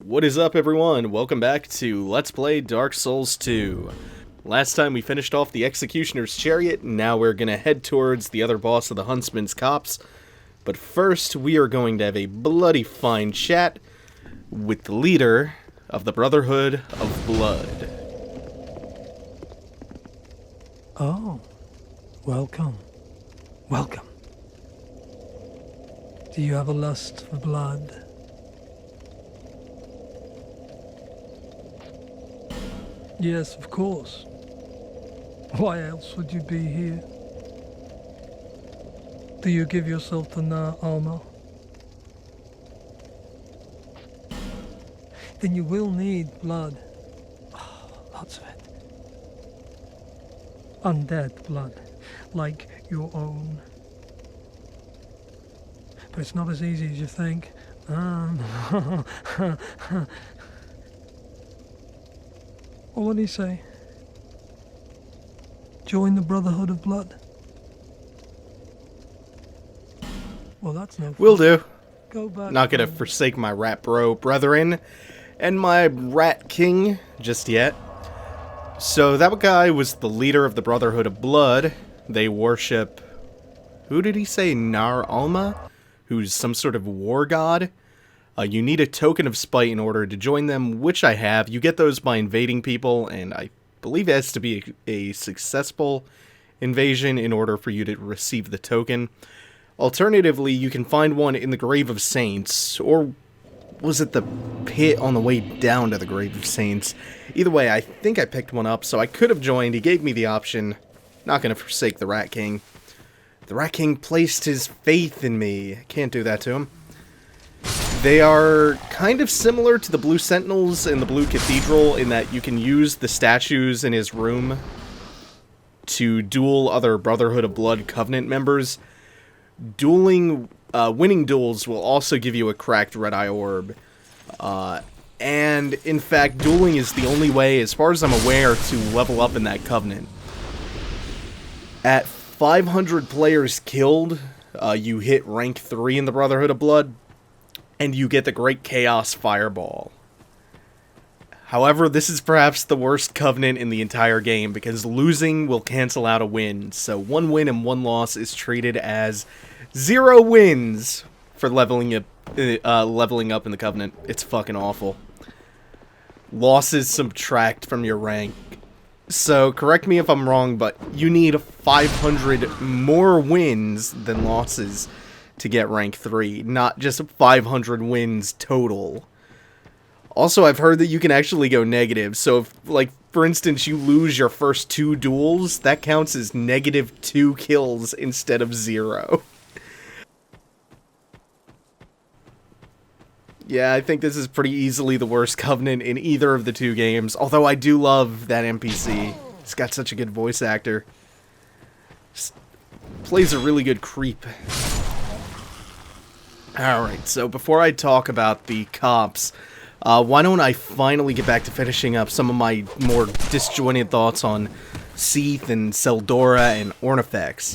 What is up, everyone? Welcome back to Let's Play Dark Souls 2. Last time we finished off the Executioner's Chariot, and now we're gonna head towards the other boss of the Huntsman's Copse. But first, we are going to have a bloody fine chat with the leader of the Brotherhood of Blood. Oh, welcome. Welcome. Do you have a lust for blood? Yes, of course. Why else would you be here? Do you give yourself the armor? Then you will need blood. Oh, lots of it. Undead blood, like your own. But it's not as easy as you think. Well, what do you say? Join the Brotherhood of Blood? Well, that's no fun. Will do. Go back. Not gonna forsake my rat brethren and my rat king just yet. So that guy was the leader of the Brotherhood of Blood. They worship... who did he say? Nar Alma? Who's some sort of war god? You need a token of spite in order to join them, which I have. You get those by invading people, and I believe it has to be a successful invasion in order for you to receive the token. Alternatively, you can find one in the Grave of Saints, or was it the pit on the way down to the Grave of Saints? Either way, I think I picked one up, so I could have joined. He gave me the option. Not going to forsake the Rat King. The Rat King placed his faith in me. I can't do that to him. They are kind of similar to the Blue Sentinels in the Blue Cathedral in that you can use the statues in his room to duel other Brotherhood of Blood Covenant members. Winning duels will also give you a cracked Red Eye Orb. And, in fact, dueling is the only way, as far as I'm aware, to level up in that Covenant. At 500 players killed, you hit rank 3 in the Brotherhood of Blood, and you get the Great Chaos Fireball. However, this is perhaps the worst Covenant in the entire game, because losing will cancel out a win, so 1 win and 1 loss is treated as 0 wins for leveling up in the Covenant. It's fucking awful. Losses subtract from your rank. So, correct me if I'm wrong, but you need 500 more wins than losses to get rank 3, not just 500 wins total. Also, I've heard that you can actually go negative, so if, like, for instance, you lose your first 2 duels, that counts as -2 kills instead of 0. Yeah, I think this is pretty easily the worst Covenant in either of the 2 games, although I do love that NPC. He's got such a good voice actor. Just plays a really good creep. Alright, so before I talk about the Copse, why don't I finally get back to finishing up some of my more disjointed thoughts on Seath and Seldora and Ornifex.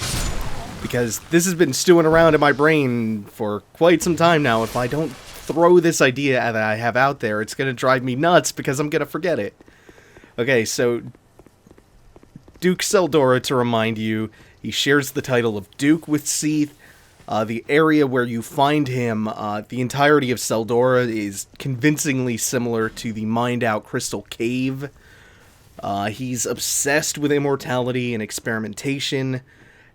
Because this has been stewing around in my brain for quite some time now. If I don't throw this idea that I have out there, it's going to drive me nuts because I'm going to forget it. Okay, so Duke Seldora, to remind you, he shares the title of Duke with Seath. The area where you find him, the entirety of Seldora is convincingly similar to the mined-out Crystal Cave. He's obsessed with immortality and experimentation,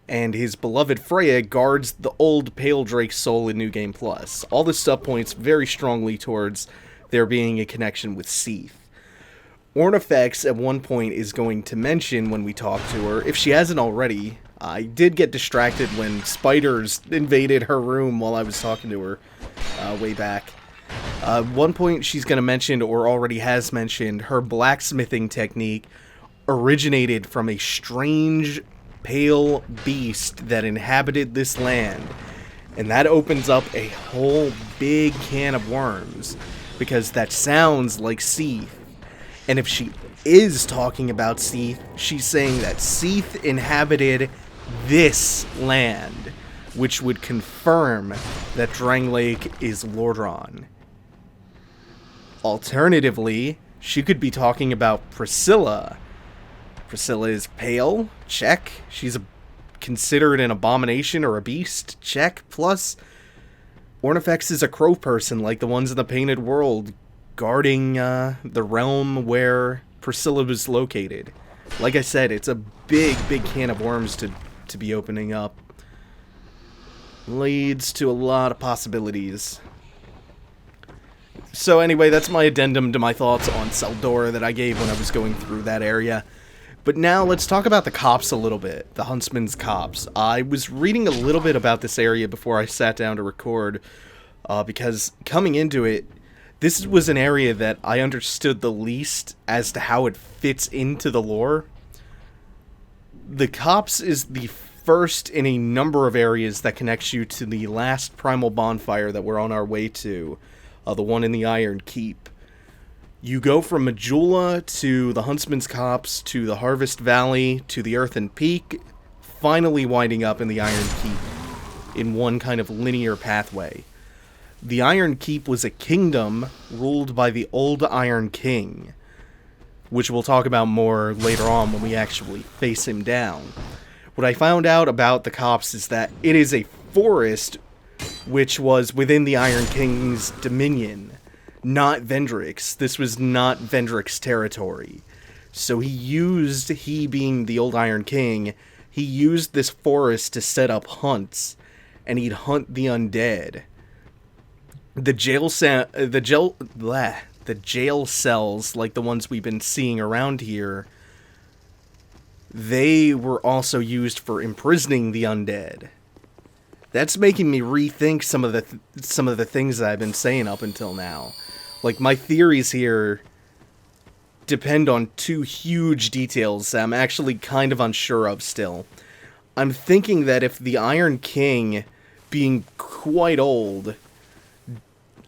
and his beloved Freya guards the old Pale Drake soul in New Game Plus. All this stuff points very strongly towards there being a connection with Seath. Ornifex at one point is going to mention when we talk to her, if she hasn't already. I did get distracted when spiders invaded her room while I was talking to her way back. At one point she's going to mention, or already has mentioned, her blacksmithing technique originated from a strange pale beast that inhabited this land. And that opens up a whole big can of worms, because that sounds like Seath. And if she is talking about Seath, she's saying that Seath inhabited this land, which would confirm that Drang Lake is Lordran. Alternatively, she could be talking about Priscilla. Priscilla is pale, check. She's considered an abomination or a beast, check. Plus, Ornifex is a crow person like the ones in the Painted World, guarding the realm where Priscilla was located. Like I said, it's a big can of worms to be opening up. Leads to a lot of possibilities. So anyway, that's my addendum to my thoughts on Seldora that I gave when I was going through that area. But now let's talk about the Copse a little bit, the Huntsman's Copse. I was reading a little bit about this area before I sat down to record, because coming into it, this was an area that I understood the least as to how it fits into the lore. The Copse is the first in a number of areas that connects you to the last primal bonfire that we're on our way to, the one in the Iron Keep. You go from Majula to the Huntsman's Copse to the Harvest Valley to the Earthen Peak, finally winding up in the Iron Keep in one kind of linear pathway. The Iron Keep was a kingdom ruled by the Old Iron King, which we'll talk about more later on when we actually face him down. What I found out about the Copse is that it is a forest which was within the Iron King's dominion, not Vendrick's. This was not Vendrick's territory. So he being the Old Iron King, he used this forest to set up hunts, and he'd hunt the undead. The jail cells, like the ones we've been seeing around here, they were also used for imprisoning the undead. That's making me rethink some of the things that I've been saying up until now. Like, my theories here depend on two huge details that I'm actually kind of unsure of still. I'm thinking that if the Iron King, being quite old,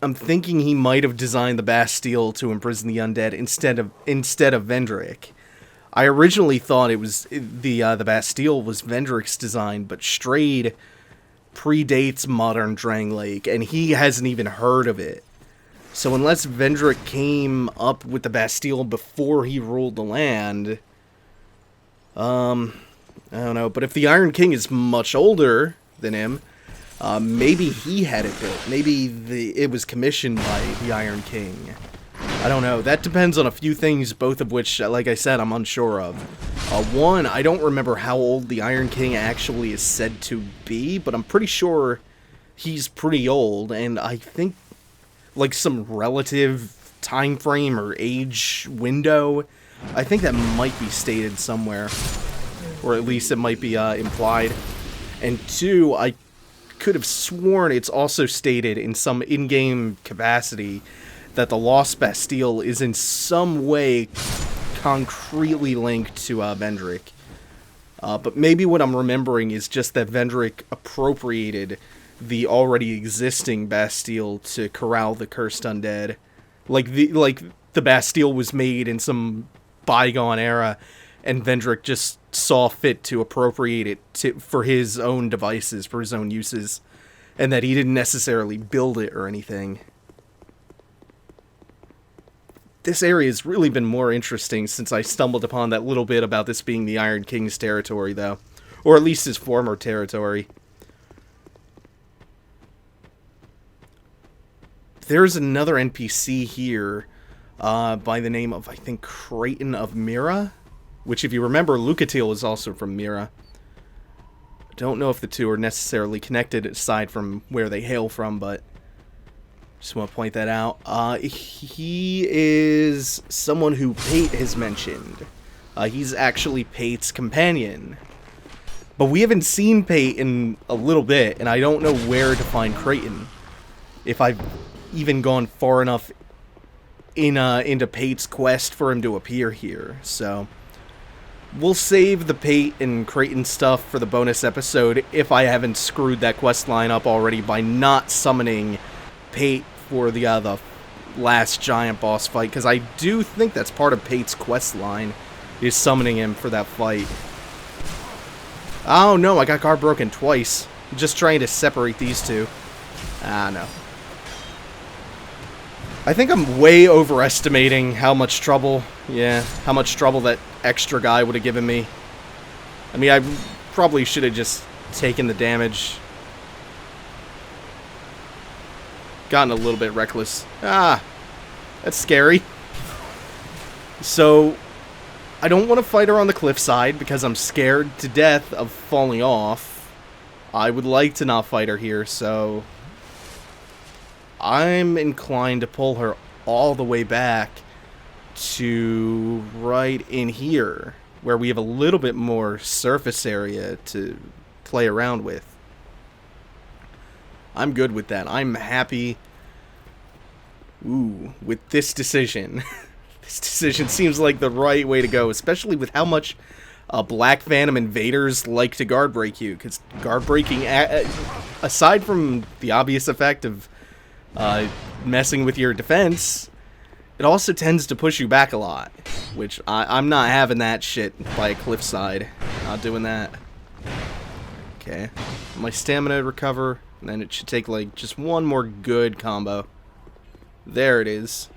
I'm thinking he might have designed the Bastille to imprison the undead instead of Vendrick. I originally thought it was the Bastille was Vendrick's design, but Strayed predates modern Drangleic, and he hasn't even heard of it. So unless Vendrick came up with the Bastille before he ruled the land, I don't know. But if the Iron King is much older than him, maybe he had it built. Maybe it was commissioned by the Iron King. I don't know. That depends on a few things, both of which, like I said, I'm unsure of. One, I don't remember how old the Iron King actually is said to be, but I'm pretty sure he's pretty old, and I think, like, some relative time frame or age window, I think that might be stated somewhere. Or at least it might be implied. And two, I could have sworn it's also stated in some in-game capacity that the Lost Bastille is in some way concretely linked to Vendrick. But maybe what I'm remembering is just that Vendrick appropriated the already existing Bastille to corral the cursed undead. Like the Bastille was made in some bygone era, and Vendrick just saw fit to appropriate it for his own devices, for his own uses, and that he didn't necessarily build it or anything. This area has really been more interesting since I stumbled upon that little bit about this being the Iron King's territory, though. Or at least his former territory. There's another NPC here by the name of, I think, Creighton of Miura. Which, if you remember, Lucatiel is also from Miura. I don't know if the two are necessarily connected aside from where they hail from, but just want to point that out. He is someone who Pate has mentioned. He's actually Pate's companion. But we haven't seen Pate in a little bit, and I don't know where to find Creighton. If I've even gone far enough into Pate's quest for him to appear here, so we'll save the Pate and Creighton stuff for the bonus episode if I haven't screwed that quest line up already by not summoning Pate for the last giant boss fight, because I do think that's part of Pate's quest line, is summoning him for that fight. Oh no, I got guard broken twice. I'm just trying to separate these two. Ah, no. I think I'm way overestimating how much trouble, how much trouble that extra guy would have given me. I mean, I probably should have just taken the damage. Gotten a little bit reckless. Ah, that's scary. So, I don't want to fight her on the cliffside because I'm scared to death of falling off. I would like to not fight her here, so I'm inclined to pull her all the way back to right in here, where we have a little bit more surface area to play around with. I'm good with that. I'm happy with this decision. This decision seems like the right way to go, especially with how much Black Phantom invaders like to guard break you, because guard breaking, aside from the obvious effect of messing with your defense, it also tends to push you back a lot, which I'm not having that shit by a cliffside. Not doing that. Okay. My stamina recover, and then it should take like just one more good combo. There it is.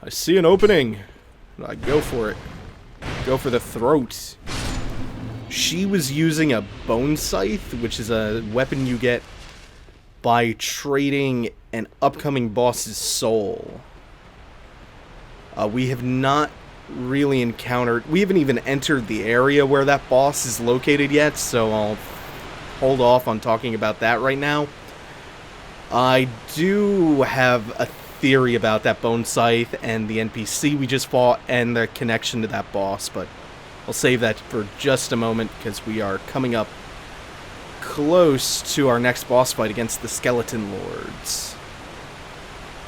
I see an opening. I go for it. Go for the throat. She was using a bone scythe, which is a weapon you get by trading an upcoming boss's soul. We have not really encountered... We haven't even entered the area where that boss is located yet, so I'll hold off on talking about that right now. I do have a theory about that bone scythe and the NPC we just fought and the connection to that boss, but I'll save that for just a moment because we are coming up close to our next boss fight against the Skeleton Lords.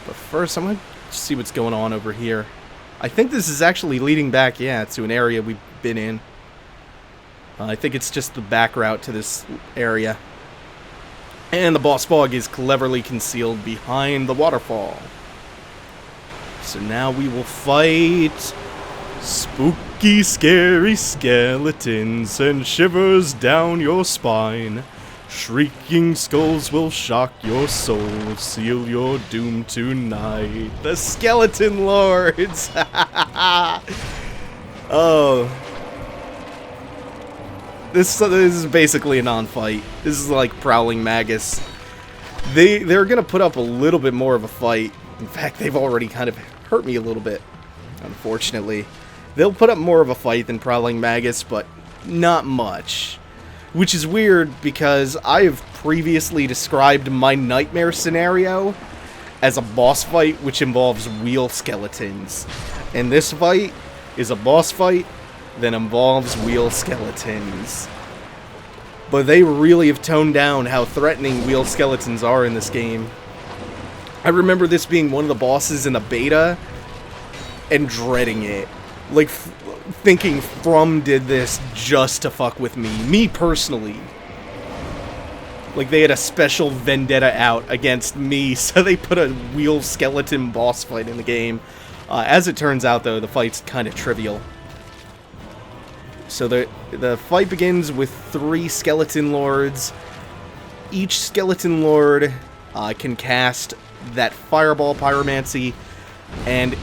But first, I'm going to see what's going on over here. I think this is actually leading back, to an area we've been in. I think it's just the back route to this area. And the boss fog is cleverly concealed behind the waterfall. So now we will fight spooky, scary skeletons send shivers down your spine. Shrieking skulls will shock your soul, seal your doom tonight. The Skeleton Lords! Oh. This is basically a non-fight. This is like Prowling Magus. They're gonna put up a little bit more of a fight. In fact, they've already kind of hurt me a little bit, unfortunately. They'll put up more of a fight than Prowling Magus, but not much. Which is weird because I have previously described my nightmare scenario as a boss fight which involves wheel skeletons. And this fight is a boss fight that involves wheel skeletons. But they really have toned down how threatening wheel skeletons are in this game. I remember this being one of the bosses in the beta and dreading it. Like, thinking From did this just to fuck with me personally. Like, they had a special vendetta out against me, so they put a wheel skeleton boss fight in the game. As it turns out, though, the fight's kind of trivial. So the fight begins with 3 skeleton lords. Each skeleton lord can cast that fireball pyromancy, and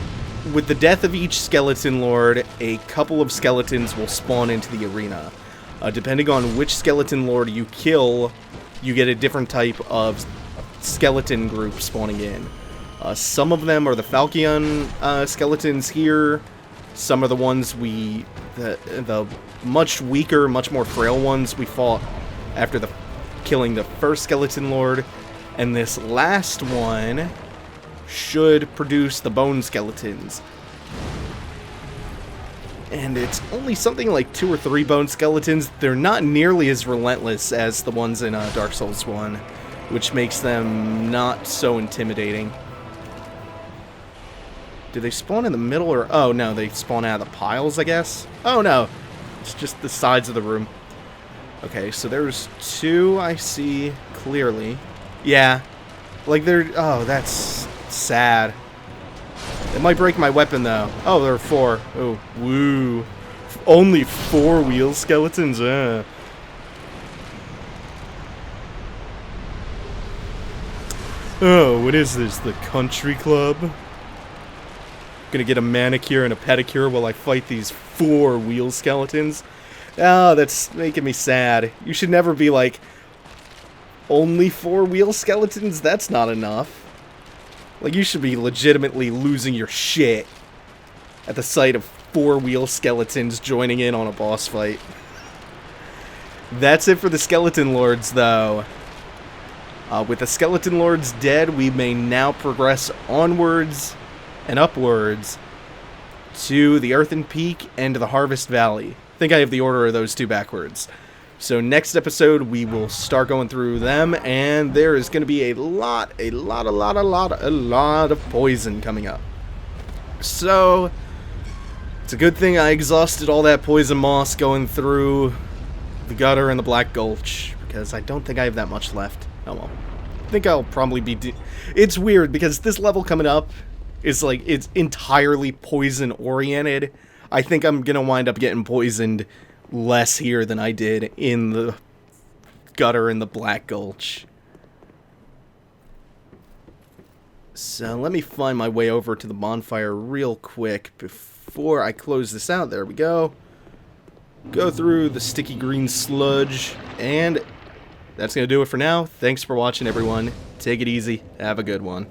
with the death of each skeleton lord, a couple of skeletons will spawn into the arena. Depending on which skeleton lord you kill, you get a different type of skeleton group spawning in. Some of them are the Falchion skeletons here. Some are the ones the much weaker, much more frail ones we fought after killing the first skeleton lord. And this last one should produce the bone skeletons. And it's only something like 2 or 3 bone skeletons. They're not nearly as relentless as the ones in Dark Souls 1, which makes them not so intimidating. Do they spawn in the middle or... Oh, no, they spawn out of the piles, I guess? Oh, no. It's just the sides of the room. Okay, so there's 2 I see clearly. Yeah. Like, they're... Oh, that's sad. It might break my weapon, though. Oh, there are 4. Oh, woo. Only 4 wheel skeletons? Oh, what is this, the country club? Gonna get a manicure and a pedicure while I fight these 4 wheel skeletons? Oh, that's making me sad. You should never be like, only 4 wheel skeletons? That's not enough. Like, you should be legitimately losing your shit at the sight of 4 wheel skeletons joining in on a boss fight. That's it for the Skeleton Lords, though. With the Skeleton Lords dead, we may now progress onwards and upwards to the Earthen Peak and the Harvest Valley. I think I have the order of those 2 backwards. So next episode, we will start going through them, and there is going to be a lot of poison coming up. So, it's a good thing I exhausted all that poison moss going through the gutter and the Black Gulch, because I don't think I have that much left. Oh well. I think I'll probably be... It's weird, because this level coming up is like, it's entirely poison-oriented. I think I'm going to wind up getting poisoned less here than I did in the gutter and the Black Gulch. So let me find my way over to the bonfire real quick before I close this out. There we go. Go through the sticky green sludge, and that's going to do it for now. Thanks for watching, everyone. Take it easy. Have a good one.